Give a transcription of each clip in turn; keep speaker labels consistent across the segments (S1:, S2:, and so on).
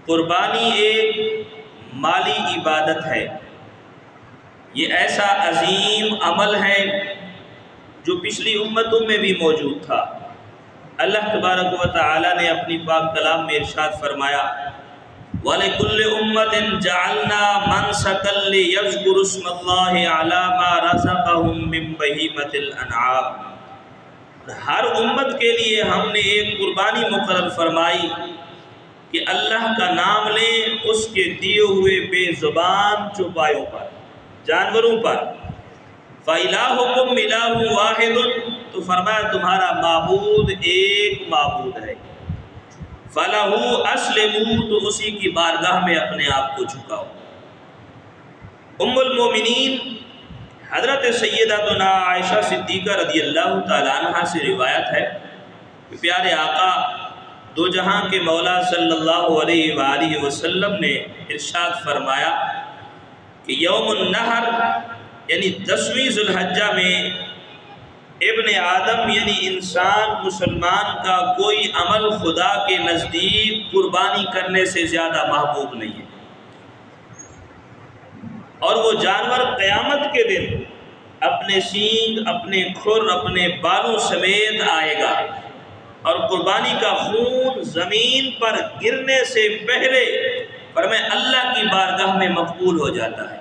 S1: قربانی ایک مالی عبادت ہے، یہ ایسا عظیم عمل ہے جو پچھلی امتوں میں بھی موجود تھا۔ اللہ تبارک و تعالی نے اپنی پاک کلام میں ارشاد فرمایا وَلِكُلِّ أُمَّةٍ جَعَلْنَا مَنسَكًا لِيَذْكُرُوا اسْمَ اللَّهِ عَلَى مَا رَزَقَهُم مِّن بَهِيمَةِ الْأَنْعَامِ، ہر امت کے لیے ہم نے ایک قربانی مقرر فرمائی کہ اللہ کا نام لیں اس کے دیے ہوئے بے زبان چوپایوں پر، جانوروں پر۔ فَإِلَٰهُكُمْ إِلَٰهٌ وَاحِدٌ، تو فرمایا تمہارا معبود ایک معبود ہے۔ فَلَهُ أَسْلِمُوا، تو اسی کی بارگاہ میں اپنے آپ کو جھکاؤ۔ ام المومنین حضرت سیدتنا عائشہ صدیقہ رضی اللہ تعالیٰ عنہ سے روایت ہے کہ پیارے آقا دو جہاں کے مولا صلی اللہ علیہ وآلہ وسلم نے ارشاد فرمایا کہ یوم النحر یعنی 10ویں ذو الحجہ میں ابن آدم یعنی انسان مسلمان کا کوئی عمل خدا کے نزدیک قربانی کرنے سے زیادہ محبوب نہیں ہے، اور وہ جانور قیامت کے دن اپنے سینگ، اپنے کھر، اپنے بالوں سمیت آئے گا، اور قربانی کا خون زمین پر گرنے سے پہلے فرمائے اللہ کی بارگاہ میں مقبول ہو جاتا ہے۔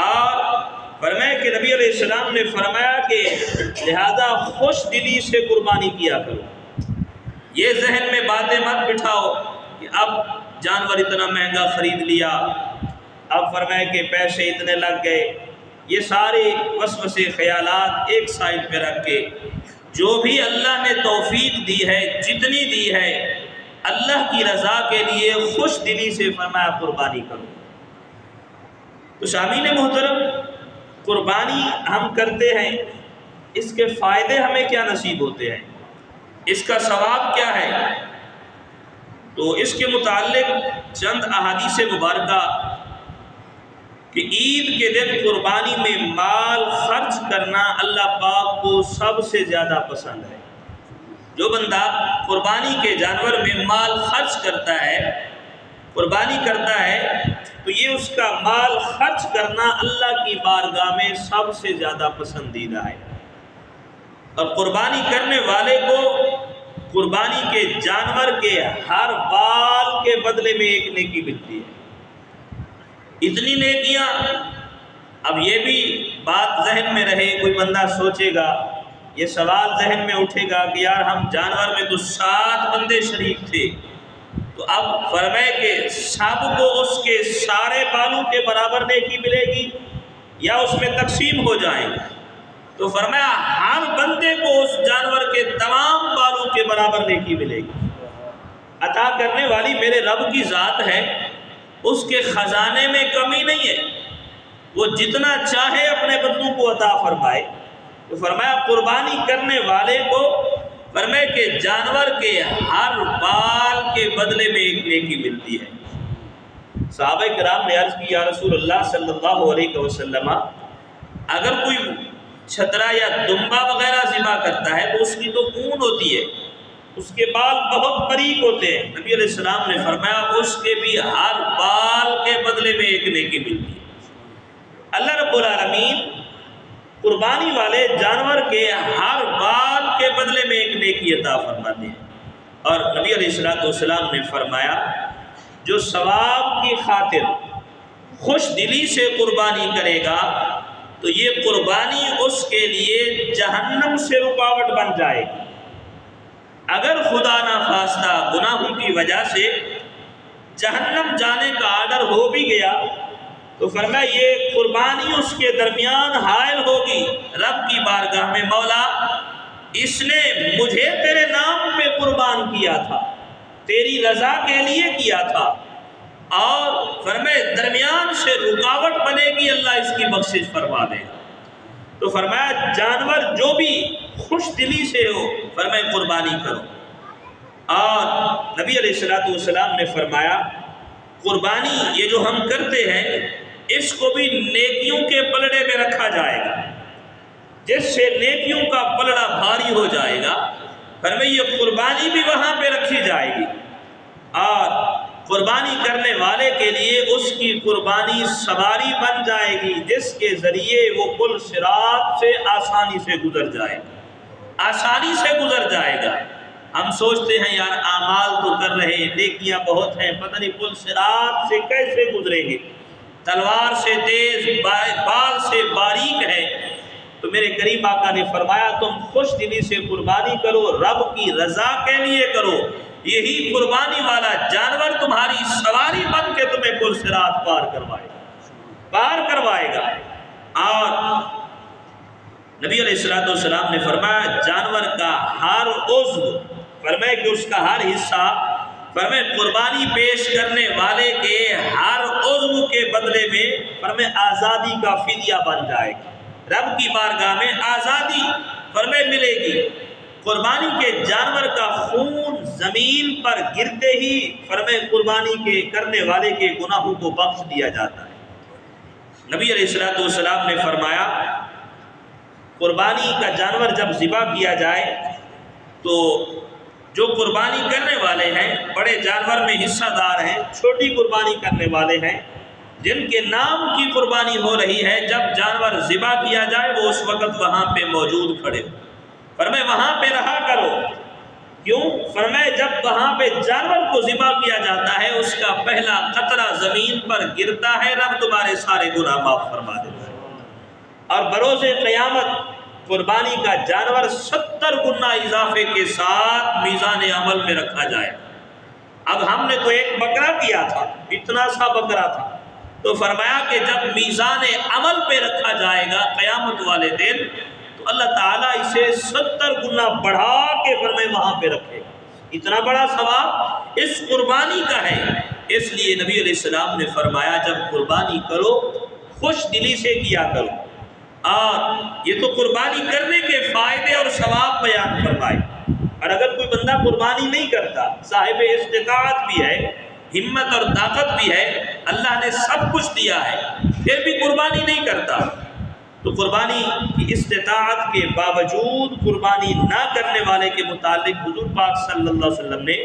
S1: اور فرمایا کہ نبی علیہ السلام نے فرمایا کہ لہذا خوش دلی سے قربانی کیا کرو، یہ ذہن میں باتیں مت بٹھاؤ کہ اب جانور اتنا مہنگا خرید لیا، اب فرمایا کہ پیسے اتنے لگ گئے، یہ سارے وسوسے خیالات ایک سائڈ پہ رکھ کے جو بھی اللہ نے توفیق دی ہے، جتنی دی ہے، اللہ کی رضا کے لیے خوش دلی سے فرمایا قربانی کرو۔ تو شامعین محترم، قربانی ہم کرتے ہیں، اس کے فائدے ہمیں کیا نصیب ہوتے ہیں، اس کا ثواب کیا ہے؟ تو اس کے متعلق چند احادیث مبارکہ کہ عید کے دن قربانی میں مال خرچ کرنا اللہ پاک کو سب سے زیادہ پسند ہے۔ جو بندہ قربانی کے جانور میں مال خرچ کرتا ہے، قربانی کرتا ہے، تو یہ اس کا مال خرچ کرنا اللہ کی بارگاہ میں سب سے زیادہ پسندیدہ ہے، اور قربانی کرنے والے کو قربانی کے جانور کے ہر بال کے بدلے میں ایک نیکی ملتی ہے۔ اتنی نیکیاں، اب یہ بھی بات ذہن میں رہے، کوئی بندہ سوچے گا، یہ سوال ذہن میں اٹھے گا کہ یار ہم جانور میں تو 7 بندے شریک تھے، تو اب فرمائے کہ سب کو اس کے سارے بالوں کے برابر نیکی ملے گی یا اس میں تقسیم ہو جائیں گے؟ تو فرمایا ہر بندے کو اس جانور کے تمام بالوں کے برابر نیکی ملے گی۔ عطا کرنے والی میرے رب کی ذات ہے، اس کے خزانے میں کمی نہیں ہے، وہ جتنا چاہے اپنے بندوں کو عطا فرمائے۔ تو فرمایا قربانی کرنے والے کو فرمائے کہ جانور کے ہر بال کے بدلے میں ایک نیکی ملتی ہے۔ صحابہ کرام نے عرض کی یا رسول اللہ صلی اللہ علیہ وسلم، اگر کوئی چھترا یا دمبا وغیرہ ذبح کرتا ہے تو اس کی تو اون ہوتی ہے، اس کے بال بہت باریک ہوتے ہیں، نبی علیہ السلام نے فرمایا اس کے بھی ہر بال کے بدلے میں ایک نیکی ملتی ہے۔ اللہ رب العالمین قربانی والے جانور کے ہر بال کے بدلے میں ایک نیکی عطا فرماتے ہیں، اور نبی علیہ السلام نے فرمایا جو ثواب کی خاطر خوش دلی سے قربانی کرے گا تو یہ قربانی اس کے لیے جہنم سے رکاوٹ بن جائے گی۔ اگر خدا نخواستہ گناہوں کی وجہ سے جہنم جانے کا آرڈر ہو بھی گیا تو فرمایا یہ قربانی اس کے درمیان حائل ہوگی رب کی بارگاہ میں، مولا اس نے مجھے تیرے نام پہ قربان کیا تھا، تیری رضا کے لیے کیا تھا، اور فرمائے درمیان سے رکاوٹ بنے گی، اللہ اس کی بخشش فرما دے گا۔ تو فرمایا جانور جو بھی خوش دلی سے ہو فرمائے قربانی کرو، اور نبی علیہ السلام نے فرمایا قربانی یہ جو ہم کرتے ہیں اس کو بھی نیکیوں کے پلڑے میں رکھا جائے گا، جس سے نیکیوں کا پلڑا بھاری ہو جائے گا، فرمائے یہ قربانی بھی وہاں پہ رکھی جائے گی، اور قربانی کرنے والے کے لیے اس کی قربانی سواری بن جائے گی جس کے ذریعے وہ پل صراط سے آسانی سے گزر جائے گا، آسانی سے گزر جائے گا۔ ہم سوچتے ہیں یار اعمال تو کر رہے ہیں، نیکیاں بہت ہیں، پتہ نہیں پل صراط سے کیسے گزریں گے، تلوار سے تیز، بال سے باریک ہے۔ تو میرے کریم آقا نے فرمایا تم خوش دلی سے قربانی کرو، رب کی رضا کے لیے کرو، یہی قربانی والا جانور تمہاری سواری بن کے تمہیں پل صراط پار کروائے گا۔ اور نبی علیہ السلام نے فرمایا جانور کا ہر عضو، فرمائے کہ اس کا ہر حصہ، فرمائے قربانی پیش کرنے والے کے ہر عضو کے بدلے میں فرمائے آزادی کا فدیہ بن جائے گا، رب کی بارگاہ میں آزادی فرمائے ملے گی۔ قربانی کے جانور کا خون زمین پر گرتے ہی فرمائے قربانی کے کرنے والے کے گناہوں کو بخش دیا جاتا ہے۔ نبی علیہ السلام نے فرمایا قربانی کا جانور جب ذبح کیا جائے تو جو قربانی کرنے والے ہیں، بڑے جانور میں حصہ دار ہیں، چھوٹی قربانی کرنے والے ہیں، جن کے نام کی قربانی ہو رہی ہے، جب جانور ذبح کیا جائے وہ اس وقت وہاں پہ موجود کھڑے ہو، فرمائے وہاں پہ رہا کرو۔ کیوں؟ فرمائے جب وہاں پہ جانور کو ذبح کیا جاتا ہے اس کا پہلا قطرہ زمین پر گرتا ہے، رب تمہارے سارے گناہ معاف فرما دیتا ہے۔ اور بروز قیامت قربانی کا جانور 70 گنا اضافے کے ساتھ میزان عمل میں رکھا جائے۔ اب ہم نے تو ایک بکرا کیا تھا، اتنا سا بکرا تھا، تو فرمایا کہ جب میزان عمل پہ رکھا جائے گا قیامت والے دن تو اللہ تعالیٰ اسے 70 گنا بڑھا کے فرمائے وہاں پہ رکھے گا۔ اتنا بڑا ثواب اس قربانی کا ہے۔ اس لیے نبی علیہ السلام نے فرمایا جب قربانی کرو خوش دلی سے کیا کرو۔ اور یہ تو قربانی کرنے کے فائدے اور ثواب بیان فرمائے۔ اور اگر کوئی بندہ قربانی نہیں کرتا، صاحب استطاعت بھی ہے، ہمت اور طاقت بھی ہے، اللہ نے سب کچھ دیا ہے، پھر بھی قربانی نہیں کرتا، تو قربانی کی استطاعت کے باوجود قربانی نہ کرنے والے کے متعلق حضور پاک صلی اللہ علیہ وسلم نے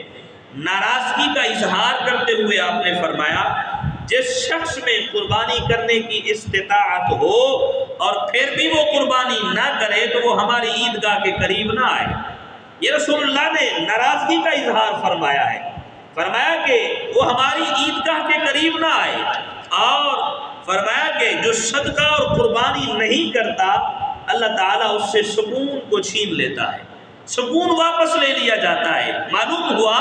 S1: ناراضگی کا اظہار کرتے ہوئے آپ نے فرمایا جس شخص میں قربانی کرنے کی استطاعت ہو اور پھر بھی وہ قربانی نہ کرے تو وہ ہماری عیدگاہ کے قریب نہ آئے۔ یہ رسول اللہ نے ناراضگی کا اظہار فرمایا ہے، فرمایا کہ وہ ہماری عیدگاہ کے قریب نہ آئے، اور فرمایا کہ جو صدقہ اور قربانی نہیں کرتا اللہ تعالیٰ اس سے سکون کو چھین لیتا ہے، سکون واپس لے لیا جاتا ہے۔ معلوم ہوا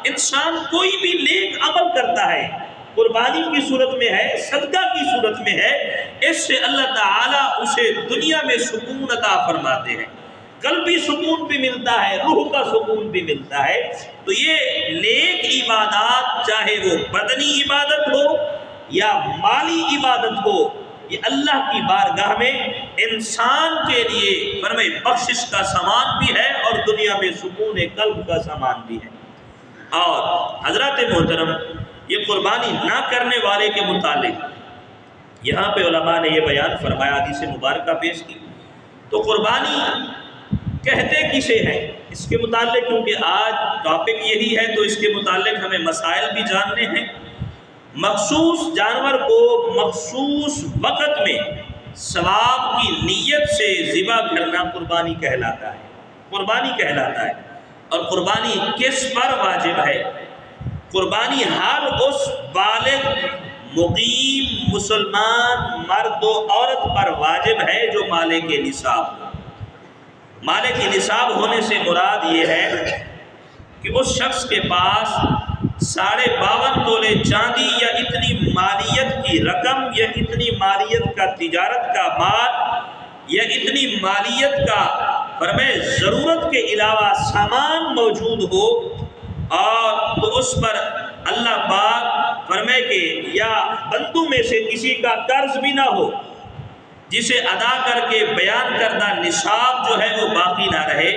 S1: انسان کوئی بھی نیک عمل کرتا ہے، قربانی کی صورت میں ہے، صدقہ کی صورت میں ہے، اس سے اللہ تعالیٰ اسے دنیا میں سکون عطا فرماتے ہیں، قلبی سکون بھی ملتا ہے، روح کا سکون بھی ملتا ہے۔ تو یہ نیک عبادات چاہے وہ بدنی عبادت ہو یا مالی عبادت ہو، یہ اللہ کی بارگاہ میں انسان کے لیے فرمائے بخشش کا سامان بھی ہے اور دنیا میں سکون قلب کا سامان بھی ہے۔ اور حضرات محترم، یہ قربانی نہ کرنے والے کے متعلق یہاں پہ علماء نے یہ بیان فرمایا، حدیث مبارکہ پیش کی۔ تو قربانی کہتے کسے ہیں اس کے متعلق، کیونکہ آج ٹاپک یہی ہے تو اس کے متعلق ہمیں مسائل بھی جاننے ہیں۔ مخصوص جانور کو مخصوص وقت میں ثواب کی نیت سے ذبح کرنا قربانی کہلاتا ہے، قربانی کہلاتا ہے۔ اور قربانی کس پر واجب ہے؟ قربانی ہر اس بالغ مقیم مسلمان مرد و عورت پر واجب ہے جو مالک نصاب ہو۔ مالک نصاب ہونے سے مراد یہ ہے کہ اس شخص کے پاس 52.5 تولے چاندی یا اتنی مالیت کی رقم یا اتنی مالیت کا تجارت کا مال یا اتنی مالیت کا فرمائے ضرورت کے علاوہ سامان موجود ہو، اور تو اس پر اللہ پاک فرمائے کہ یا بندوں میں سے کسی کا قرض بھی نہ ہو جسے ادا کر کے بیان کردہ نصاب جو ہے وہ باقی نہ رہے،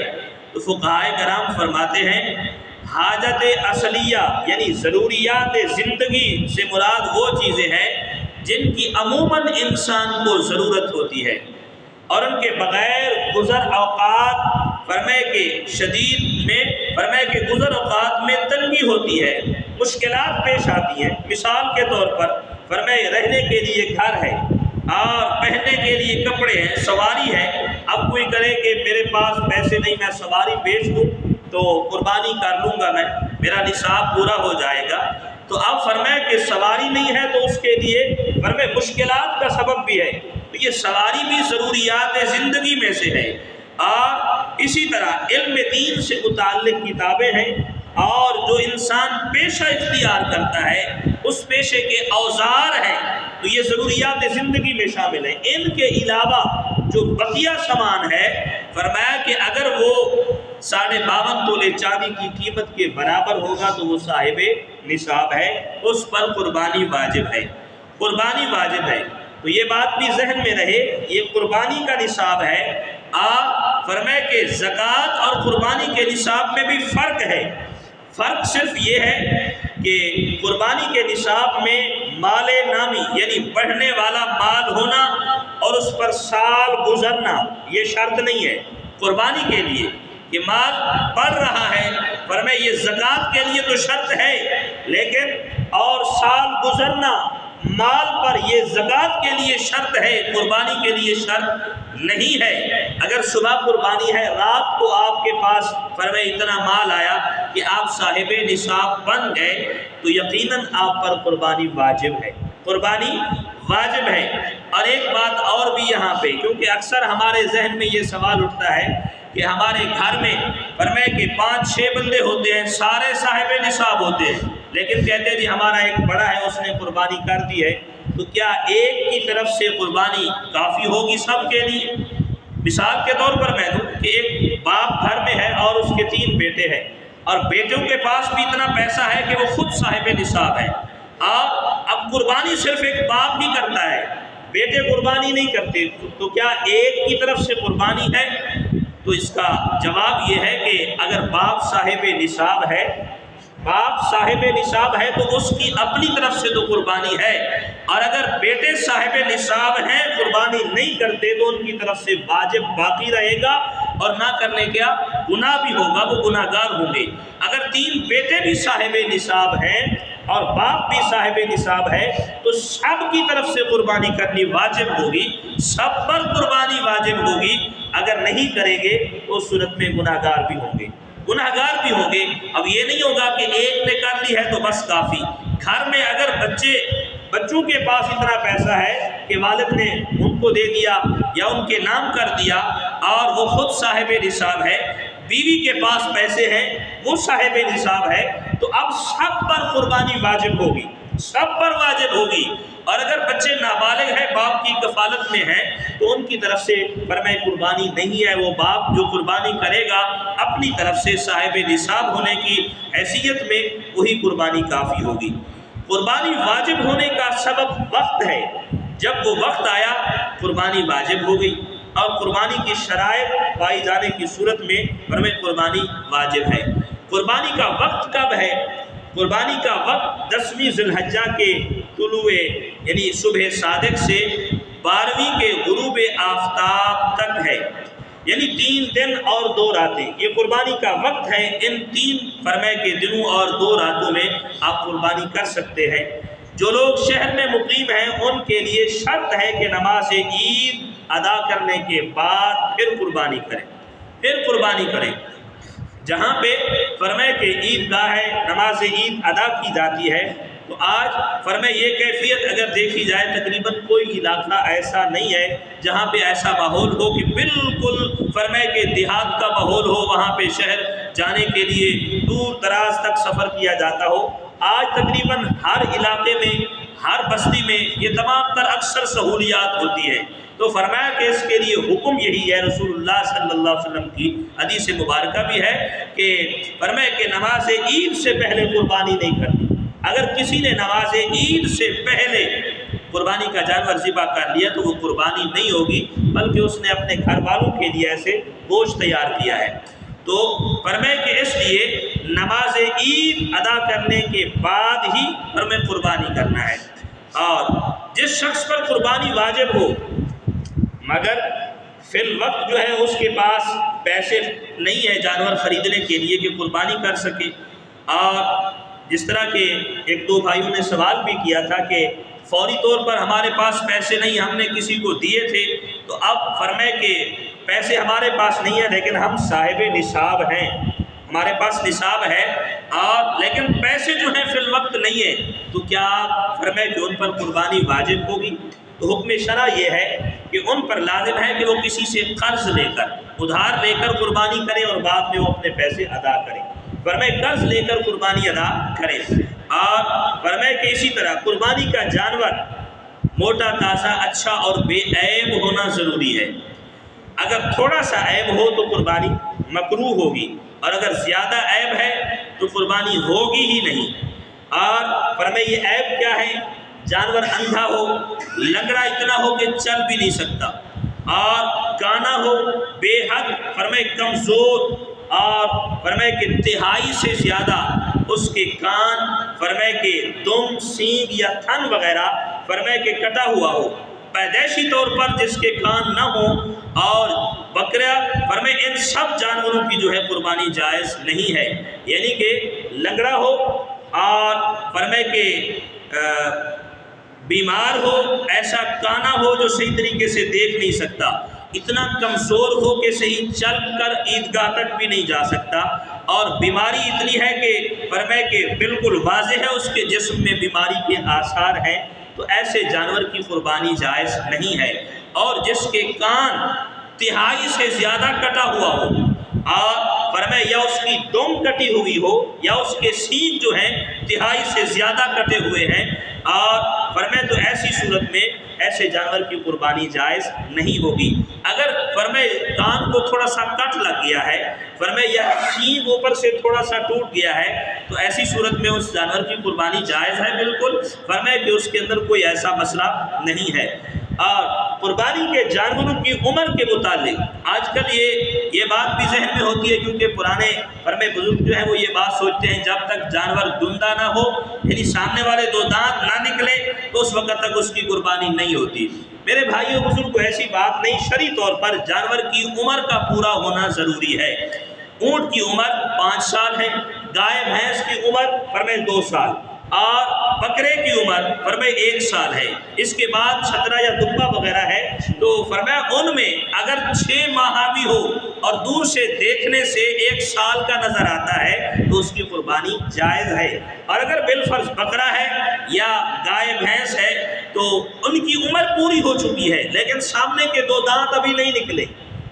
S1: تو فقہائے کرام فرماتے ہیں حاجت اصلیہ یعنی ضروریات زندگی سے مراد وہ چیزیں ہیں جن کی عموماً انسان کو ضرورت ہوتی ہے اور ان کے بغیر گزر اوقات فرمائے کہ شدید میں فرمایا کہ گزر اوقات میں تنگی ہوتی ہے، مشکلات پیش آتی ہیں۔ مثال کے طور پر فرمایا رہنے کے لیے گھر ہے اور پہننے کے لیے کپڑے ہیں، سواری ہے۔ اب کوئی کرے کہ میرے پاس پیسے نہیں، میں سواری بیچ دوں تو قربانی کر لوں گا، میرا نصاب پورا ہو جائے گا۔ تو اب فرمایا کہ سواری نہیں ہے تو اس کے لیے فرمایا مشکلات کا سبب بھی ہے۔ تو یہ سواری بھی ضروریات زندگی میں سے ہے۔ اور اسی طرح علم دین سے متعلق کتابیں ہیں، اور جو انسان پیشہ اختیار کرتا ہے اس پیشے کے اوزار ہیں، تو یہ ضروریات زندگی میں شامل ہیں۔ ان کے علاوہ جو بقیہ سامان ہے، فرمایا کہ اگر وہ 52.5 تولے چاندی کی قیمت کے برابر ہوگا تو وہ صاحب نصاب ہے، اس پر قربانی واجب ہے، قربانی واجب ہے۔ تو یہ بات بھی ذہن میں رہے، یہ قربانی کا نصاب ہے۔ آپ فرمائے کہ زکوٰۃ اور قربانی کے نصاب میں بھی فرق ہے۔ فرق صرف یہ ہے کہ قربانی کے نصاب میں مال نامی یعنی بڑھنے والا مال ہونا اور اس پر سال گزرنا یہ شرط نہیں ہے۔ قربانی کے لیے کہ مال بڑھ رہا ہے، فرمائے یہ زکوٰۃ کے لیے تو شرط ہے، لیکن اور سال گزرنا مال پر یہ زکوٰۃ کے لیے شرط ہے، قربانی کے لیے شرط نہیں ہے۔ اگر صبح قربانی ہے، رات کو آپ کے پاس فرمائے اتنا مال آیا کہ آپ صاحب نصاب بن گئے، تو یقیناً آپ پر قربانی واجب ہے، قربانی واجب ہے۔ اور ایک بات اور بھی یہاں پہ، کیونکہ اکثر ہمارے ذہن میں یہ سوال اٹھتا ہے کہ ہمارے گھر میں فرمائے کہ 5-6 بندے ہوتے ہیں، سارے صاحب نصاب ہوتے ہیں، لیکن کہتے ہیں جی ہمارا ایک بڑا ہے اس نے قربانی کر دی ہے، تو کیا ایک کی طرف سے قربانی کافی ہوگی سب کے لیے؟ مثال کے طور پر میں دوں کہ ایک باپ گھر میں ہے اور اس کے 3 بیٹے ہیں، اور بیٹوں کے پاس بھی اتنا پیسہ ہے کہ وہ خود صاحب نصاب ہے، اور اب قربانی صرف ایک باپ ہی کرتا ہے، بیٹے قربانی نہیں کرتے، تو کیا ایک کی طرف سے قربانی ہے؟ تو اس کا جواب یہ ہے کہ اگر باپ صاحب نصاب ہے، باپ صاحب نصاب ہے تو اس کی اپنی طرف سے تو قربانی ہے، اور اگر بیٹے صاحب نصاب ہیں قربانی نہیں کرتے تو ان کی طرف سے واجب باقی رہے گا، اور نہ کرنے کا گناہ بھی ہوگا، وہ گناہ گار ہوں گے۔ اگر 3 بیٹے بھی صاحب نصاب ہیں اور باپ بھی صاحب نصاب ہے تو سب کی طرف سے قربانی کرنی واجب ہوگی، سب پر قربانی واجب ہوگی۔ اگر نہیں کریں گے تو اس صورت میں گناہ گار بھی ہوں گے، گناہ گار بھی ہوں گے۔ اب یہ نہیں ہوگا کہ ایک نے کر لی ہے تو بس کافی۔ گھر میں اگر بچوں کے پاس اتنا پیسہ ہے کہ والد نے ان کو دے دیا یا ان کے نام کر دیا اور وہ خود صاحب نصاب ہے، بیوی کے پاس پیسے ہیں وہ صاحب نصاب ہے، تو اب سب پر قربانی واجب ہوگی، سب پر واجب ہوگی۔ اور اگر بچے نابالغ ہیں، باپ کی کفالت میں ہیں، تو ان کی طرف سے فرمائے قربانی نہیں ہے، وہ باپ جو قربانی کرے گا اپنی طرف سے صاحب نصاب ہونے کی حیثیت میں وہی قربانی کافی ہوگی۔ قربانی واجب ہونے کا سبب وقت ہے، جب وہ وقت آیا قربانی واجب ہو گئی، اور قربانی کی شرائط پائی جانے کی صورت میں فرمائے قربانی واجب ہے۔ قربانی کا وقت کب ہے؟ قربانی کا وقت 10ویں ذی الحجہ کے طلوع یعنی صبح صادق سے 12ویں کے غروب آفتاب تک ہے، یعنی 3 دن اور 2 راتیں یہ قربانی کا وقت ہے۔ ان 3 فرمائے کے دنوں اور 2 راتوں میں آپ قربانی کر سکتے ہیں۔ جو لوگ شہر میں مقیم ہیں ان کے لیے شرط ہے کہ نماز عید ادا کرنے کے بعد پھر قربانی کریں، پھر قربانی کریں۔ جہاں پہ فرمائے کہ عید گاہ ہے، نماز عید ادا کی جاتی ہے، تو آج فرمائے یہ کیفیت اگر دیکھی جائے تقریباً کوئی علاقہ ایسا نہیں ہے جہاں پہ ایسا ماحول ہو کہ بالکل فرمائے کہ دیہات کا ماحول ہو، وہاں پہ شہر جانے کے لیے دور دراز تک سفر کیا جاتا ہو۔ آج تقریباً ہر علاقے میں، ہر بستی میں یہ تمام تر اکثر سہولیات ہوتی ہے، تو فرمایا کہ اس کے لیے حکم یہی ہے، رسول اللہ صلی اللہ علیہ وسلم کی حدیث مبارکہ بھی ہے کہ فرمایا کہ نماز عید سے پہلے قربانی نہیں کرنی۔ اگر کسی نے نماز عید سے پہلے قربانی کا جانور ذبح کر لیا تو وہ قربانی نہیں ہوگی، بلکہ اس نے اپنے گھر والوں کے لیے ایسے گوشت تیار کیا ہے۔ تو فرمائے کہ اس لیے نماز عید ادا کرنے کے بعد ہی فرمائے قربانی کرنا ہے۔ اور جس شخص پر قربانی واجب ہو مگر فی الوقت جو ہے اس کے پاس پیسے نہیں ہے جانور خریدنے کے لیے کہ قربانی کر سکے۔ اور جس طرح کہ ایک دو بھائیوں نے سوال بھی کیا تھا کہ فوری طور پر ہمارے پاس پیسے نہیں، ہم نے کسی کو دیے تھے، تو اب فرمائے کہ پیسے ہمارے پاس نہیں ہیں لیکن ہم صاحب نصاب ہیں، ہمارے پاس نصاب ہے اور لیکن پیسے جو ہیں فی الوقت نہیں ہے، تو کیا فرمائے کہ ان پر قربانی واجب ہوگی؟ تو حکم شرع یہ ہے کہ ان پر لازم ہے کہ وہ کسی سے قرض لے کر، ادھار لے کر قربانی کریں اور بعد میں وہ اپنے پیسے ادا کریں۔ فرمائے قرض لے کر قربانی ادا کریں۔ اور فرمائے کہ اسی طرح قربانی کا جانور موٹا تازہ اچھا اور بے عیب ہونا ضروری ہے۔ اگر تھوڑا سا عیب ہو تو قربانی مکروہ ہوگی، اور اگر زیادہ عیب ہے تو قربانی ہوگی ہی نہیں۔ اور فرمائے یہ عیب کیا ہے؟ جانور اندھا ہو، لنگڑا اتنا ہو کہ چل بھی نہیں سکتا، اور کانا ہو بے حد فرمائے کمزور، اور فرمائے کہ تہائی سے زیادہ اس کے کان فرمائے کہ دم، سینگ یا تھن وغیرہ فرمائے کہ کٹا ہوا ہو، پیدائشی طور پر جس کے کان نہ ہو، اور بکرا فرمائے ان سب جانوروں کی جو ہے قربانی جائز نہیں ہے۔ یعنی کہ لنگڑا ہو اور فرمائے کہ بیمار ہو، ایسا کانا ہو جو صحیح طریقے سے دیکھ نہیں سکتا، اتنا کمزور ہو کہ صحیح چل کر عیدگاہ تک بھی نہیں جا سکتا، اور بیماری اتنی ہے کہ فرمائے کہ بالکل واضح ہے اس کے جسم میں بیماری کے آثار ہیں، تو ایسے جانور کی قربانی جائز نہیں ہے۔ اور جس کے کان تہائی سے زیادہ کٹا ہوا ہو، اور فرمائے یا اس کی دم کٹی ہوئی ہو یا اس کے سینگ جو ہیں تہائی سے زیادہ کٹے ہوئے ہیں، اور فرمائے تو ایسی صورت میں ایسے جانور کی قربانی جائز نہیں ہوگی۔ اگر فرمائے کان کو تھوڑا سا کٹ لگ گیا ہے، فرمائے یا سینگ اوپر سے تھوڑا سا ٹوٹ گیا ہے، تو ایسی صورت میں اس جانور کی قربانی جائز ہے بالکل، فرمائے کہ اس کے اندر کوئی ایسا مسئلہ نہیں ہے۔ اور قربانی کے جانوروں کی عمر کے متعلق آج کل یہ بات بھی ذہن میں ہوتی ہے، کیونکہ پرانے فرمائے بزرگ جو ہیں وہ یہ بات سوچتے ہیں جب تک جانور دندہ نہ ہو، یعنی سامنے والے دو دانت نہ نکلے، تو اس وقت تک اس کی قربانی نہیں ہوتی۔ میرے بھائیوں بزرگ، ایسی بات نہیں، شرعی طور پر جانور کی عمر کا پورا ہونا ضروری ہے۔ اونٹ کی عمر 5 سال ہے، گائے بھینس کی عمر فرمائے 2 سال، اور بکرے کی عمر فرمائے 1 سال ہے۔ اس کے بعد چھترا یا دمبا وغیرہ ہے، تو فرمایا ان میں اگر 6 ماہ بھی ہو اور دور سے دیکھنے سے 1 سال کا نظر آتا ہے تو اس کی قربانی جائز ہے۔ اور اگر بالفرض بکرا ہے یا گائے بھینس ہے تو ان کی عمر پوری ہو چکی ہے لیکن سامنے کے 2 دانت ابھی نہیں نکلے،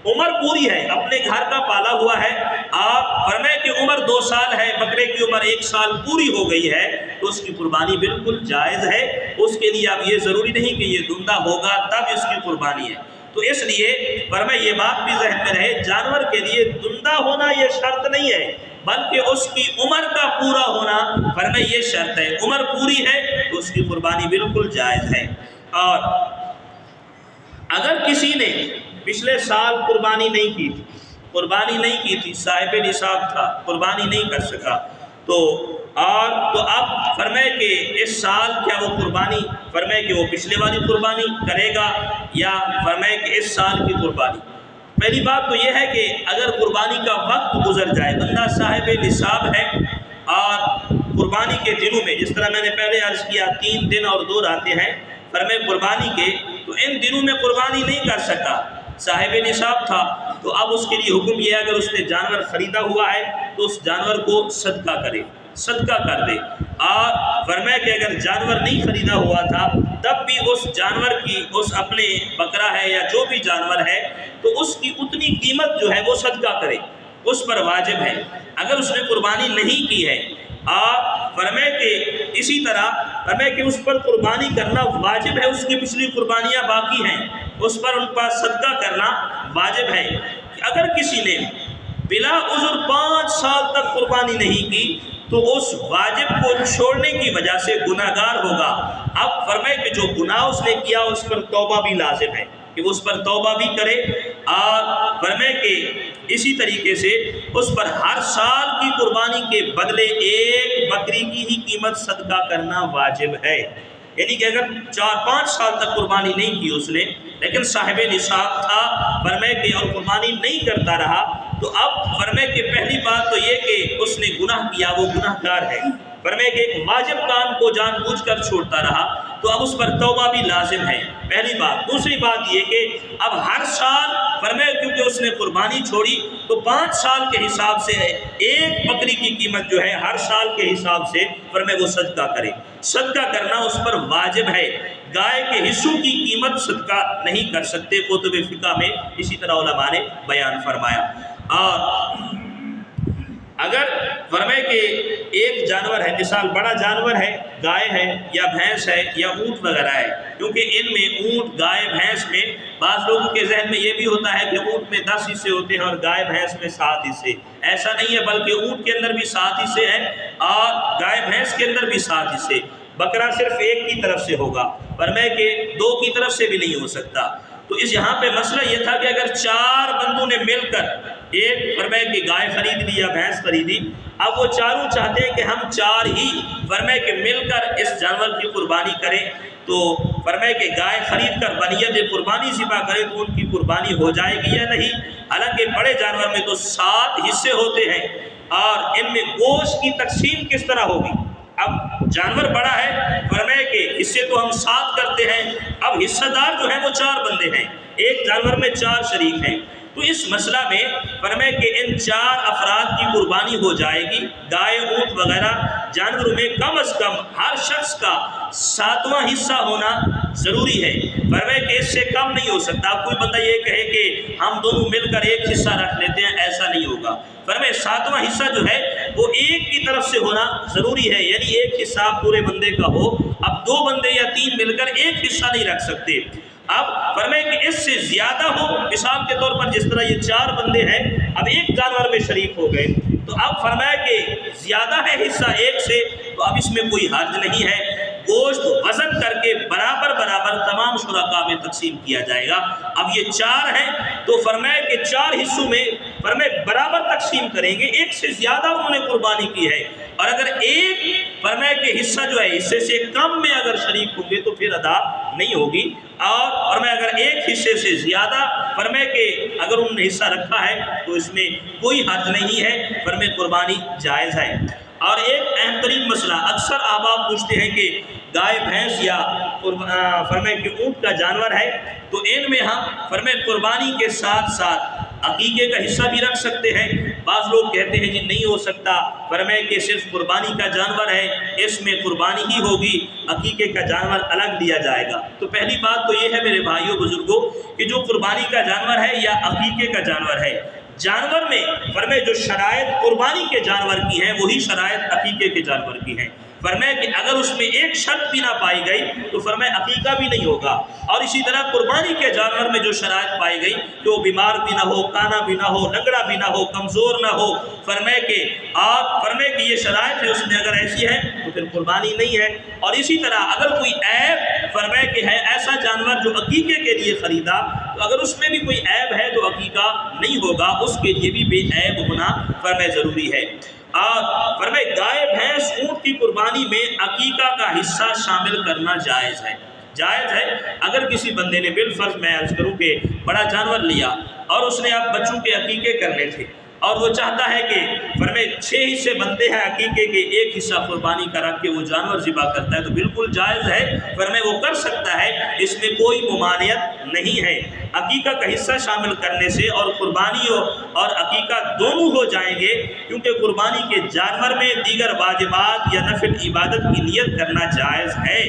S1: عمر پوری ہے، اپنے گھر کا پالا ہوا ہے، آپ فرمائے کہ عمر 2 سال ہے، بکرے کی عمر 1 سال پوری ہو گئی ہے، تو اس کی قربانی بالکل جائز ہے۔ اس کے لیے اب یہ ضروری نہیں کہ یہ دندہ ہوگا تب اس کی قربانی ہے۔ تو اس لیے فرمائے یہ بات بھی ذہن میں رہے، جانور کے لیے دندہ ہونا یہ شرط نہیں ہے، بلکہ اس کی عمر کا پورا ہونا فرمائے یہ شرط ہے۔ عمر پوری ہے تو اس کی قربانی بالکل جائز ہے۔ اور اگر کسی نے پچھلے سال قربانی نہیں کی تھی، صاحب نصاب تھا، قربانی نہیں کر سکا، تو اب فرمائے کہ اس سال کیا وہ قربانی فرمائے کہ وہ پچھلے والی قربانی کرے گا یا فرمائے کہ اس سال کی قربانی؟ پہلی بات تو یہ ہے کہ اگر قربانی کا وقت گزر جائے، بندہ صاحب نصاب ہے اور قربانی کے دنوں میں، جس طرح میں نے پہلے عرض کیا 3 دن اور 2 راتیں ہیں فرمائے قربانی کے، تو ان دنوں میں قربانی نہیں کر سکا، صاحب نصاب تھا، تو اب اس کے لیے حکم یہ ہے اگر اس نے جانور خریدا ہوا ہے تو اس جانور کو صدقہ کرے، صدقہ کر دے۔ اور فرمائے کہ اگر جانور نہیں خریدا ہوا تھا تب بھی اس جانور کی، اس اپنے بکرا ہے یا جو بھی جانور ہے، تو اس کی اتنی قیمت جو ہے وہ صدقہ کرے، اس پر واجب ہے۔ اگر اس نے قربانی نہیں کی ہے اور فرمائے کہ اسی طرح فرمائے کہ اس پر قربانی کرنا واجب ہے، اس کی پچھلی قربانیاں باقی ہیں، اس پر ان پر صدقہ کرنا واجب ہے۔ اگر کسی نے بلا عذر 5 سال تک قربانی نہیں کی تو اس واجب کو چھوڑنے کی وجہ سے گناہگار ہوگا۔ اب فرمائے کہ جو گناہ اس نے کیا اس پر توبہ بھی لازم ہے کہ وہ اس پر توبہ بھی کرے، اور فرمائے کہ اسی طریقے سے اس پر ہر سال کی قربانی کے بدلے 1 بکری کی ہی قیمت صدقہ کرنا واجب ہے۔ یعنی کہ اگر 4-5 سال تک قربانی نہیں کی اس نے لیکن صاحب نصاب تھا، فرمائے کہ اور قربانی نہیں کرتا رہا، تو اب فرمائے کہ پہلی بات تو یہ کہ اس نے گناہ کیا، وہ گناہ گار ہے، فرمائے کہ ایک واجب کام کو جان بوجھ کر چھوڑتا رہا تو اب اس پر توبہ بھی لازم ہے، پہلی بات۔ دوسری بات یہ کہ اب ہر سال فرمائے کیونکہ اس نے قربانی چھوڑی تو 5 سال کے حساب سے ایک بکری کی قیمت جو ہے ہر سال کے حساب سے فرمائے وہ صدقہ کرے، صدقہ کرنا اس پر واجب ہے۔ گائے کے حصوں کی قیمت صدقہ نہیں کر سکتے، کتب فقہ میں اسی طرح علماء نے بیان فرمایا۔ اور اگر فرمائے کہ ایک جانور ہے، مثال بڑا جانور ہے، گائے ہے یا بھینس ہے یا اونٹ وغیرہ ہے، کیونکہ ان میں اونٹ گائے بھینس میں بعض لوگوں کے ذہن میں یہ بھی ہوتا ہے کہ اونٹ میں 10 حصے ہوتے ہیں اور گائے بھینس میں 7 حصے، ایسا نہیں ہے، بلکہ اونٹ کے اندر بھی 7 حصے ہیں اور گائے بھینس کے اندر بھی 7 حصے۔ بکرا صرف ایک کی طرف سے ہوگا، فرمائے کہ 2 کی طرف سے بھی نہیں ہو سکتا۔ تو اس یہاں پہ مسئلہ یہ تھا کہ اگر 4 بندوں نے مل کر ایک فرمائے کہ گائے خرید لی یا بھینس خریدی، اب وہ چاروں چاہتے ہیں کہ ہم 4 ہی فرمائے کہ مل کر اس جانور کی قربانی کریں، تو فرمائے کہ گائے خرید کر بنیت قربانی ذبح کریں تو ان کی قربانی ہو جائے گی یا نہیں؟ حالانکہ بڑے جانور میں تو 7 حصے ہوتے ہیں اور ان میں گوشت کی تقسیم کس طرح ہوگی؟ اب جانور بڑا ہے، فرمائے کہ حصے تو ہم 7 کرتے ہیں، اب حصہ دار جو ہیں وہ 4 بندے ہیں، ایک جانور میں 4 شریک ہیں، تو اس مسئلہ میں فرمائے کہ ان 4 افراد کی قربانی ہو جائے گی۔ گائے اونٹ وغیرہ جانوروں میں کم از کم ہر شخص کا 7واں حصہ ہونا ضروری ہے، فرمائے کہ اس سے کم نہیں ہو سکتا۔ اب کوئی بندہ یہ کہے کہ ہم دونوں مل کر ایک حصہ رکھ لیتے ہیں، ایسا نہیں ہوگا، فرمائے 7واں حصہ جو ہے وہ ایک کی طرف سے ہونا ضروری ہے، یعنی ایک حصہ پورے بندے کا ہو۔ اب 2 بندے یا 3 مل کر ایک حصہ نہیں رکھ سکتے، اب فرمائے کہ اس سے زیادہ ہو، مثال کے طور پر جس طرح یہ 4 بندے ہیں اب ایک جانور میں شریک ہو گئے، تو اب فرمایا کہ زیادہ ہے حصہ ایک سے، تو اب اس میں کوئی حرج نہیں ہے، گوشت وزن کر کے برابر برابر تمام شرکاء میں تقسیم کیا جائے گا۔ اب یہ 4 ہیں تو فرمایا کہ 4 حصوں میں فرمایا برابر تقسیم کریں گے، ایک سے زیادہ انہوں نے قربانی کی ہے، اور اگر ایک فرمایا کہ حصہ جو ہے حصے سے کم میں اگر شریک ہوں گے تو پھر ادا نہیں ہوگی، اور فرمایا اگر ایک حصے سے زیادہ فرمایا کہ اگر انہوں نے حصہ رکھا ہے تو اس میں کوئی حرج نہیں ہے، فرمایا قربانی جائز ہے۔ اور ایک اہم ترین مسئلہ اکثر احباب پوچھتے ہیں کہ گائے بھینس یا فرمائے کہ اونٹ کا جانور ہے تو ان میں ہم فرمائے قربانی کے ساتھ ساتھ عقیقے کا حصہ بھی رکھ سکتے ہیں؟ بعض لوگ کہتے ہیں جی نہیں ہو سکتا، فرمائے کہ صرف قربانی کا جانور ہے، اس میں قربانی ہی ہوگی، عقیقے کا جانور الگ دیا جائے گا۔ تو پہلی بات تو یہ ہے میرے بھائیوں بزرگوں کہ جو قربانی کا جانور ہے یا عقیقے کا جانور ہے، جانور میں فرمائے جو شرائط قربانی کے جانور کی ہیں وہی شرائط عقیقے کے جانور کی ہیں، فرمائے کہ اگر اس میں ایک شرط بھی نہ پائی گئی تو فرمائے عقیقہ بھی نہیں ہوگا، اور اسی طرح قربانی کے جانور میں جو شرائط پائی گئی کہ وہ بیمار بھی نہ ہو، کانا بھی نہ ہو، لنگڑا بھی نہ ہو، کمزور نہ ہو، فرمائے کہ آپ فرمائے کہ یہ شرائط ہے اس میں اگر ایسی ہے تو پھر قربانی نہیں ہے۔ اور اسی طرح اگر کوئی عیب فرمائے کہ ہے ایسا جانور جو عقیقے کے لیے خریدا تو اگر اس میں بھی کوئی عیب ہے تو عقیقہ نہیں ہوگا، اس کے لیے بھی بے عیب ہونا فرمائے ضروری ہے۔ اور فرمائے گائے بھینس اونٹ کی قربانی میں عقیقہ کا حصہ شامل کرنا جائز ہے، جائز ہے۔ اگر کسی بندے نے بالفرض میں عرض کروں کہ بڑا جانور لیا اور اس نے اب بچوں کے عقیقے کرنے تھے اور وہ چاہتا ہے کہ فرمائے 6 حصے بنتے ہیں عقیقے کے، ایک حصہ قربانی کا رکھ کے وہ جانور ذبح کرتا ہے تو بالکل جائز ہے، فرمائے وہ کر سکتا ہے، اس میں کوئی ممانعت نہیں ہے۔ عقیقہ کا حصہ شامل کرنے سے اور قربانی اور عقیقہ دونوں ہو جائیں گے، کیونکہ قربانی کے جانور میں دیگر واجبات یا نفل عبادت کی نیت کرنا جائز ہے،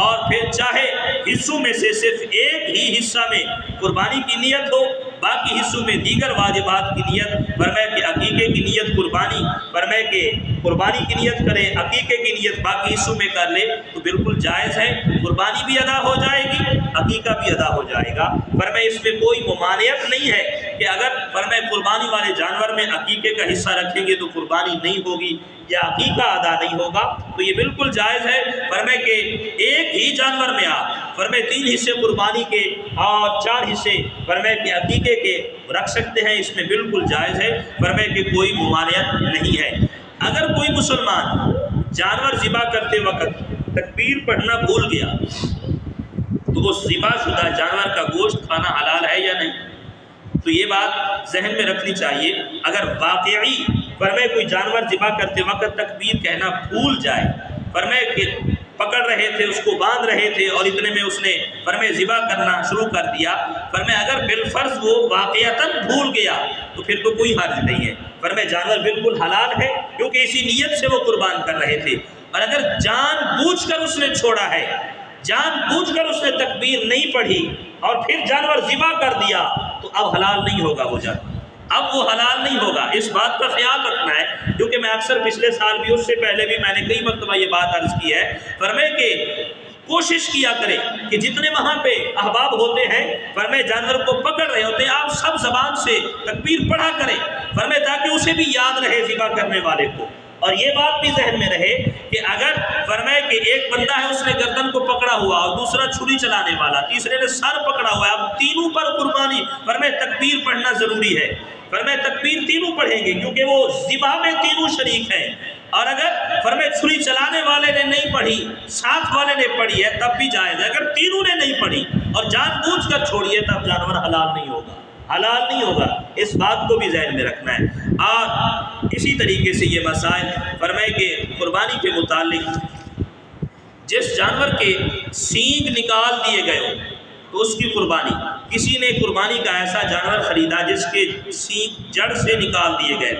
S1: اور پھر چاہے حصوں میں سے صرف ایک ہی حصہ میں قربانی کی نیت ہو، باقی حصوں میں دیگر واجبات کی نیت، فرمائے کہ عقیقے کی نیت قربانی، فرمائے کہ قربانی کی نیت کرے، عقیقے کی نیت باقی حصوں میں کر لے تو بالکل جائز ہے، قربانی بھی ادا ہو جائے گی، عقیقہ بھی ادا ہو جائے گا، فرمائے اس میں کوئی ممانعت نہیں ہے کہ اگر فرمائے قربانی والے جانور میں عقیقے کا حصہ رکھیں گے تو قربانی نہیں ہوگی یا عقیقہ ادا نہیں ہوگا، تو یہ بالکل جائز ہے، فرمائے کہ ایک ہی جانور میں آپ فرمائے 3 حصے قربانی کے اور 4 حصے فرمائے کہ عقیقے کے رکھ سکتے ہیں، اس میں بالکل جائز ہے، فرمائے کہ کوئی ممانعت نہیں ہے۔ اگر کوئی مسلمان جانور ذبح کرتے وقت تکبیر پڑھنا بھول گیا تو اس ذبح شدہ جانور کا گوشت کھانا حلال ہے یا نہیں؟ تو یہ بات ذہن میں رکھنی چاہیے. اگر واقعی فرمائے کوئی جانور ذبح کرتے وقت تکبیر کہنا بھول جائے، فرمائے کہ پکڑ رہے تھے، اس کو باندھ رہے تھے اور اتنے میں اس نے فرمائے ذبح کرنا شروع کر دیا، فرمائے اگر بالفرض وہ واقعتاً بھول گیا تو پھر تو کوئی حرج نہیں ہے. فرمائے جانور بالکل حلال ہے کیونکہ اسی نیت سے وہ قربان کر رہے تھے. اور اگر جان بوجھ کر اس نے چھوڑا ہے، جان بوجھ کر اس نے تکبیر نہیں پڑھی اور پھر جانور ذبح کر دیا تو اب حلال نہیں ہوگا وہ جانور، اب وہ حلال نہیں ہوگا. اس بات کا خیال رکھنا ہے کیونکہ میں اکثر پچھلے سال بھی، اس سے پہلے بھی میں نے کئی مرتبہ یہ بات عرض کی ہے. فرمائے کہ کوشش کیا کرے کہ جتنے وہاں پہ احباب ہوتے ہیں فرمائے جانور کو پکڑ رہے ہوتے ہیں، آپ سب زبان سے تکبیر پڑھا کریں فرمائے تاکہ اسے بھی یاد رہے ذبح کرنے والے کو. اور یہ بات بھی ذہن میں رہے کہ اگر فرمائے کہ ایک بندہ ہے، اس نے گردن کو پکڑا ہوا اور دوسرا چھری چلانے والا، تیسرے نے سر پکڑا ہوا ہے، اب تینوں پر قربانی فرمائے تکبیر پڑھنا ضروری ہے. فرمائے تکبیر تینوں پڑھیں گے کیونکہ وہ ذبح میں تینوں شریک ہیں. اور اگر فرمائے چھری چلانے والے نے نہیں پڑھی، ساتھ والے نے پڑھی ہے تب بھی جائز ہے. اگر تینوں نے نہیں پڑھی اور جان بوجھ کر چھوڑی ہے تب جانور حلال نہیں ہوگا، حلال نہیں ہوگا. اس بات کو بھی ذہن میں رکھنا ہے. اور اسی طریقے سے یہ مسائل فرمائے کہ قربانی کے متعلق جس جانور کے سینگ نکال دیے گئے ہوں تو اس کی قربانی، کسی نے قربانی کا ایسا جانور خریدا جس کے سینگ جڑ سے نکال دیے گئے،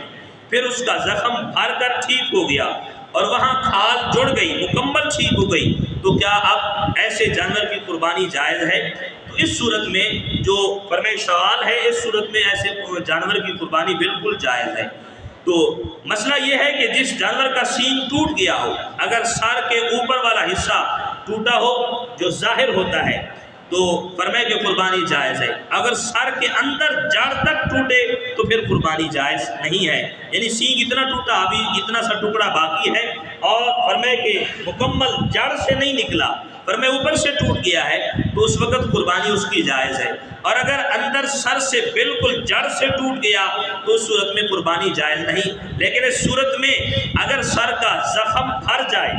S1: پھر اس کا زخم بھر کر ٹھیک ہو گیا اور وہاں کھال جڑ گئی، مکمل ٹھیک ہو گئی، تو کیا اب ایسے جانور کی قربانی جائز ہے؟ تو اس صورت میں جو فرمائے سوال ہے، اس صورت میں ایسے جانور کی قربانی بالکل جائز ہے. تو مسئلہ یہ ہے کہ جس جانور کا سینگ ٹوٹ گیا ہو، اگر سر کے اوپر والا حصہ ٹوٹا ہو جو ظاہر ہوتا ہے تو فرمائے کہ قربانی جائز ہے. اگر سر کے اندر جڑ تک ٹوٹے تو پھر قربانی جائز نہیں ہے. یعنی سینگ اتنا ٹوٹا، ابھی اتنا سا ٹکڑا باقی ہے اور فرمائے کہ مکمل جڑ سے نہیں نکلا، فرمائے اوپر سے ٹوٹ گیا ہے، تو اس وقت قربانی اس کی جائز ہے. اور اگر اندر سر سے بالکل جڑ سے ٹوٹ گیا تو اس صورت میں قربانی جائز نہیں. لیکن اس صورت میں اگر سر کا زخم بھر جائے،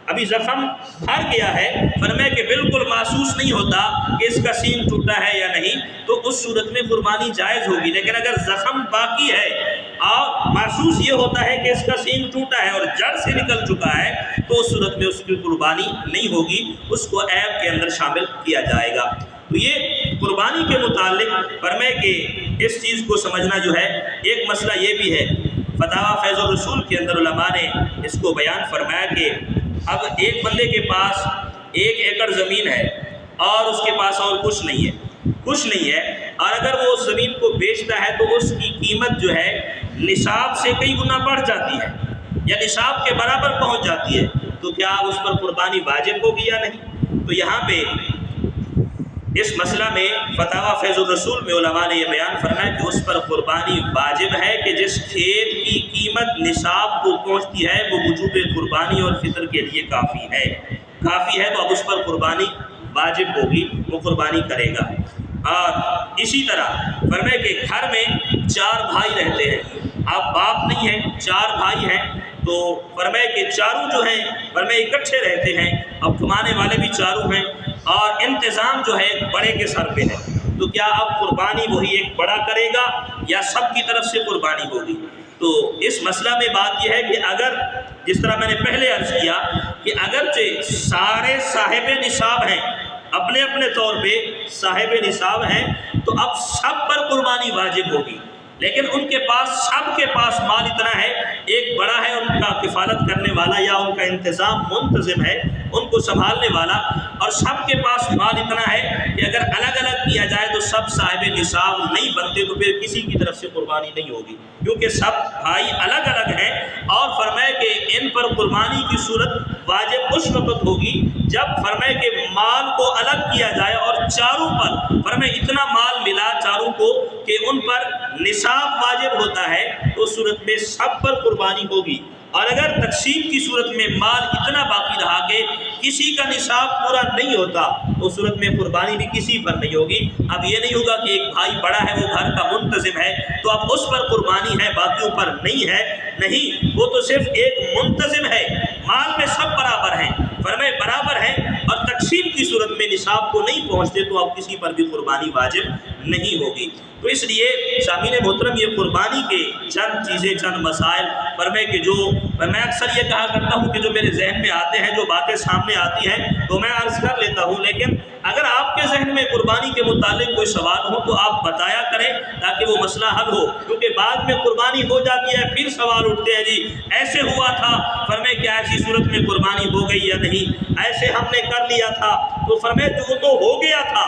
S1: ابھی زخم بھر گیا ہے، فرمائے کہ بالکل محسوس نہیں ہوتا کہ اس کا سینگ ٹوٹا ہے یا نہیں، تو اس صورت میں قربانی جائز ہوگی. لیکن اگر زخم باقی ہے اور محسوس یہ ہوتا ہے کہ اس کا سینگ ٹوٹا ہے اور جڑ سے نکل چکا ہے تو اس صورت میں اس کی قربانی نہیں ہوگی، اس کو عیب کے اندر شامل کیا جائے گا. تو یہ قربانی کے متعلق فرمائے کہ اس چیز کو سمجھنا جو ہے. ایک مسئلہ یہ بھی ہے، فتاوی فیض الرسول کے اندر علماء نے اس کو بیان فرمایا کہ اب ایک بندے کے پاس 1 ایکڑ زمین ہے اور اس کے پاس اور کچھ نہیں ہے، اور اگر وہ اس زمین کو بیچتا ہے تو اس کی قیمت جو ہے نصاب سے کئی گنا بڑھ جاتی ہے یا نصاب کے برابر پہنچ جاتی ہے، تو کیا اس پر قربانی واجب ہوگی یا نہیں؟ تو یہاں پہ اس مسئلہ میں فتاوی فیض الرسول میں علماء نے یہ بیان فرمایا کہ اس پر قربانی واجب ہے کہ جس کھیت کی قیمت نصاب کو پہنچتی ہے وہ وجوب قربانی اور فطر کے لیے کافی ہے تو اب اس پر قربانی واجب ہوگی، وہ قربانی کرے گا. اور اسی طرح فرمائے کہ گھر میں 4 بھائی رہتے ہیں، آپ باپ نہیں ہیں، 4 بھائی ہیں، تو فرمائے کہ چاروں جو ہیں فرمائے اکٹھے رہتے ہیں، اب کمانے والے بھی چاروں ہیں اور انتظام جو ہے بڑے کے سر پہ ہے، تو کیا اب قربانی وہی ایک بڑا کرے گا یا سب کی طرف سے قربانی ہوگی؟ تو اس مسئلہ میں بات یہ ہے کہ اگر جس طرح میں نے پہلے عرض کیا کہ اگرچہ سارے صاحب نصاب ہیں، اپنے اپنے طور پہ صاحب نصاب ہیں، تو اب سب پر قربانی واجب ہوگی، لیکن ان کے پاس سب کے پاس مال اتنا ہے، ایک بڑا ہے ان کا کفالت کرنے والا یا ان کا انتظام منتظم ہے ان کو سنبھالنے والا، اور سب کے پاس مال اتنا ہے کہ اگر الگ الگ کیا جائے تو سب صاحب نصاب نہیں بنتے، تو پھر کسی کی طرف سے قربانی نہیں ہوگی کیونکہ سب بھائی الگ الگ ہیں. اور فرمائے کہ ان پر قربانی کی صورت واجب اس وقت ہوگی جب فرمائے کہ مال کو الگ کیا جائے اور چاروں پر فرمائے اتنا مال ملا چاروں کو کہ ان پر نصاب واجب ہوتا ہے، تو اس صورت میں سب پر قربانی ہوگی. اور اگر تقسیم کی صورت میں مال اتنا باقی رہا کہ کسی کا نصاب پورا نہیں ہوتا تو اس صورت میں قربانی بھی کسی پر نہیں ہوگی. اب یہ نہیں ہوگا کہ ایک بھائی بڑا ہے، وہ گھر کا منتظم ہے تو اب اس پر قربانی ہے باقیوں پر نہیں ہے، نہیں، وہ تو صرف ایک منتظم ہے، مال میں سب برابر ہیں، فرمائے برابر ہیں، اور تقسیم کی صورت میں نصاب کو نہیں پہنچتے تو اب کسی پر بھی قربانی واجب نہیں ہوگی۔ تو اس لیے سامعین محترم یہ قربانی کے چند چیزیں، چند مسائل فرمائے کہ جو میں اکثر یہ کہا کرتا ہوں کہ جو میرے ذہن میں آتے ہیں، جو باتیں سامنے آتی ہیں تو میں عرض کر لیتا ہوں، لیکن اگر آپ کے ذہن میں قربانی کے متعلق کوئی سوال ہو تو آپ بتایا کریں تاکہ وہ مسئلہ حل ہو، کیونکہ بعد میں قربانی ہو جاتی ہے پھر سوال اٹھتے ہیں جی ایسے ہوا تھا، فرمائے کیا ایسی صورت میں قربانی ہو گئی یا نہیں، ایسے ہم نے کر لیا تھا، تو فرمائے جو تو ہو گیا تھا۔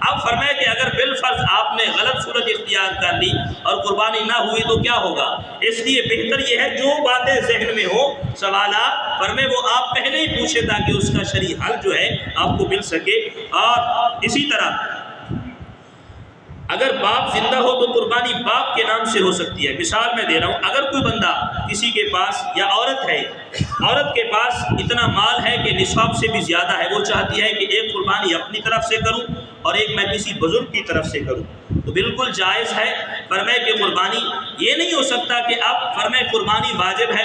S1: اب فرمائے کہ اگر بالفرض آپ نے غلط صورت اختیار کر لی اور قربانی نہ ہوئی تو کیا ہوگا؟ اس لیے بہتر یہ ہے جو باتیں ذہن میں ہو، سوالات فرمائے وہ آپ پہلے ہی پوچھیں تاکہ اس کا شرعی حل جو ہے آپ کو مل سکے۔ اور اسی طرح اگر باپ زندہ ہو تو قربانی باپ کے نام سے ہو سکتی ہے۔ مثال میں دے رہا ہوں، اگر کوئی بندہ کسی کے پاس یا عورت ہے، عورت کے پاس اتنا مال ہے کہ نصاب سے بھی زیادہ ہے، وہ چاہتی ہے کہ ایک قربانی اپنی طرف سے کروں اور ایک میں کسی بزرگ کی طرف سے کروں، تو بالکل جائز ہے۔ فرمائے کہ قربانی یہ نہیں ہو سکتا کہ اب فرمائے قربانی واجب ہے،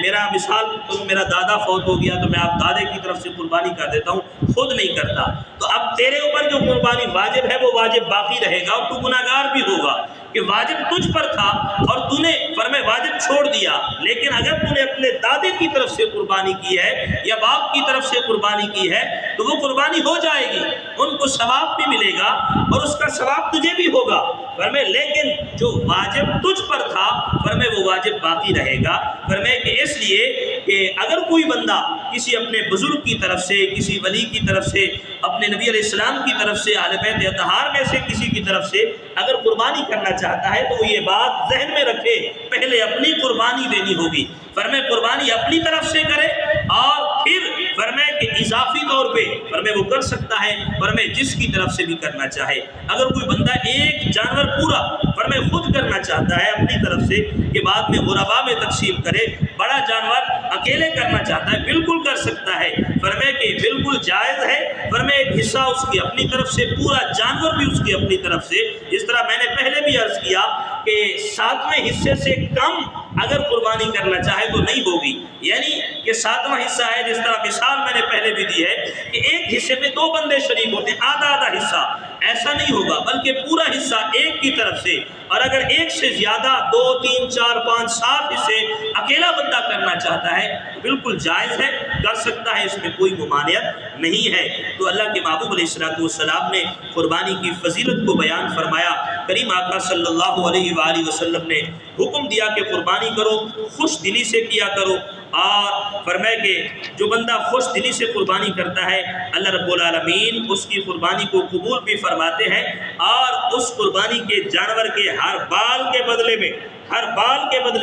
S1: میرا مثال کروں میرا دادا فوت ہو گیا تو میں اب دادے کی طرف سے قربانی کر دیتا ہوں، خود نہیں کرتا، تو اب تیرے اوپر جو قربانی واجب ہے وہ واجب باقی رہے گا اور تو گناہگار بھی ہوگا کہ واجب تجھ پر تھا اور تو نے فرمائے واجب چھوڑ دیا۔ لیکن اگر تو نے اپنے دادے کی طرف سے قربانی کی ہے یا باپ کی طرف سے قربانی کی ہے تو وہ قربانی ہو جائے گی، ان کو ثواب بھی ملے گا اور اس کا ثواب تجھے بھی ہوگا، فرمائے لیکن جو واجب تجھ پر تھا فرمائے وہ واجب باقی رہے گا۔ فرمائے کہ اس لیے کہ اگر کوئی بندہ کسی اپنے بزرگ کی طرف سے، کسی ولی کی طرف سے، اپنے نبی علیہ السلام کی طرف سے، اہل بیت اطہار میں سے کسی کی طرف سے اگر قربانی کرنا چاہتا ہے تو وہ یہ بات ذہن میں رکھے پہلے اپنی قربانی دینی ہوگی، فرمائے قربانی اپنی طرف سے کرے اور پھر فرمائے کہ اضافی طور پہ فرمائے وہ کر سکتا ہے، فرمائے جس کی طرف سے بھی کرنا چاہے۔ اگر کوئی بندہ ایک جانور پورا فرمائے خود کرنا چاہتا ہے اپنی طرف سے کہ بعد میں غربا میں تقسیم کرے، بڑا جانور اکیلے کرنا چاہتا ہے بالکل کر سکتا ہے، فرمائے کہ بالکل جائز ہے، فرمائے ایک حصہ اس کی اپنی طرف سے، پورا جانور بھی اس کی اپنی طرف سے۔ جس طرح میں نے پہلے بھی عرض کیا کہ 7ویں حصے سے کم اگر قربانی کرنا چاہے تو نہیں ہوگی، یعنی کہ 7واں حصہ ہے، جس طرح مثال میں نے پہلے بھی دی ہے کہ ایک حصے میں 2 بندے شریک ہوتے ہیں، آدھا آدھا حصہ، ایسا نہیں ہوگا بلکہ پورا حصہ ایک کی طرف سے، اور اگر ایک سے زیادہ 2 3 4 5 7 حصے اکیلا بندہ کرنا چاہتا ہے تو بالکل جائز ہے، کر سکتا ہے، اس میں کوئی ممانعت نہیں ہے۔ تو اللہ کے محبوب علیہ السلام نے قربانی کی فضیلت کو بیان فرمایا، کریم آقا صلی اللہ علیہ وآلہ وسلم نے حکم دیا کہ قربانی کرو، خوش دلی سے کیا کرو، اور فرمائے کہ جو بندہ خوش دلی سے قربانی کرتا ہے اللہ رب العالمین اس کی قربانی کو قبول بھی فرماتے ہیں، اور اس قربانی کے جانور کے ہر بال کے بدلے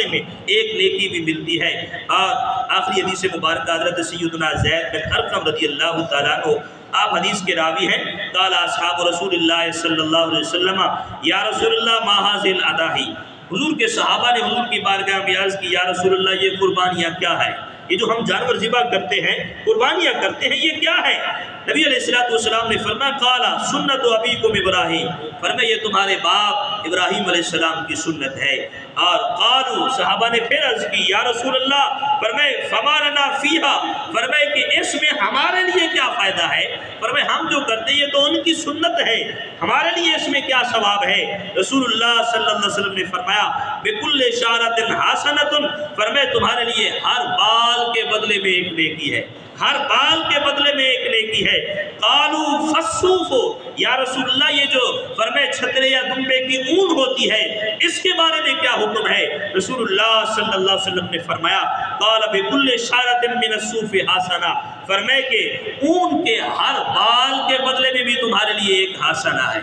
S1: میں ایک نیکی بھی ملتی ہے۔ اور آخری حدیث مبارکہ حضرت سیدنا زید بن ارقم رضی اللہ تعالیٰ عنہ، آپ حدیث کے راوی ہیں، قال اصحاب رسول اللہ صلی اللہ علیہ وسلم یا رسول اللہ ما ھذہ الاضاحی، حضور کے صحابہ نے حضور کی بارگاہ میں عرض کی یا رسول اللہ یہ قربانیاں کیا ہے، یہ جو ہم جانور ذبح کرتے ہیں، قربانیاں کرتے ہیں، یہ کیا ہے؟ نبی علیہ السلام نے فرمایا قال سنت ابیکم ابراہیم، فرمایا یہ تمہارے باپ ابراہیم علیہ السلام کی سنت ہے۔ اور قالوا، صحابہ نے پھر عرض کی یا رسول اللہ، فرمائے فما لنا فیہا، فرمائے کہ اس میں ہمارے لیے کیا فائدہ ہے، فرمائے ہم جو کرتے ہیں یہ تو ان کی سنت ہے، ہمارے لیے اس میں کیا ثواب ہے؟ رسول اللہ صلی اللہ علیہ وسلم نے فرمایا بکل شعرۃ حسنۃ، فرمائے تمہارے لیے ہر بال کے بدلے میں ایک نیکی ہے، ہر بال کے بدلے میں ایک نیکی ہے۔ قالوا فالصوف، یا رسول اللہ یہ جو فرمائے چھترے یا دمبے کی اون ہوتی ہے اس کے بارے میں کیا حکم ہے؟ رسول اللہ صلی اللہ علیہ وسلم نے فرمایا قال بكل شعرۃ من الصوف حسنہ، فرمائے کہ اون کے ہر بال کے بدلے میں بھی تمہارے لیے ایک حسنہ ہے۔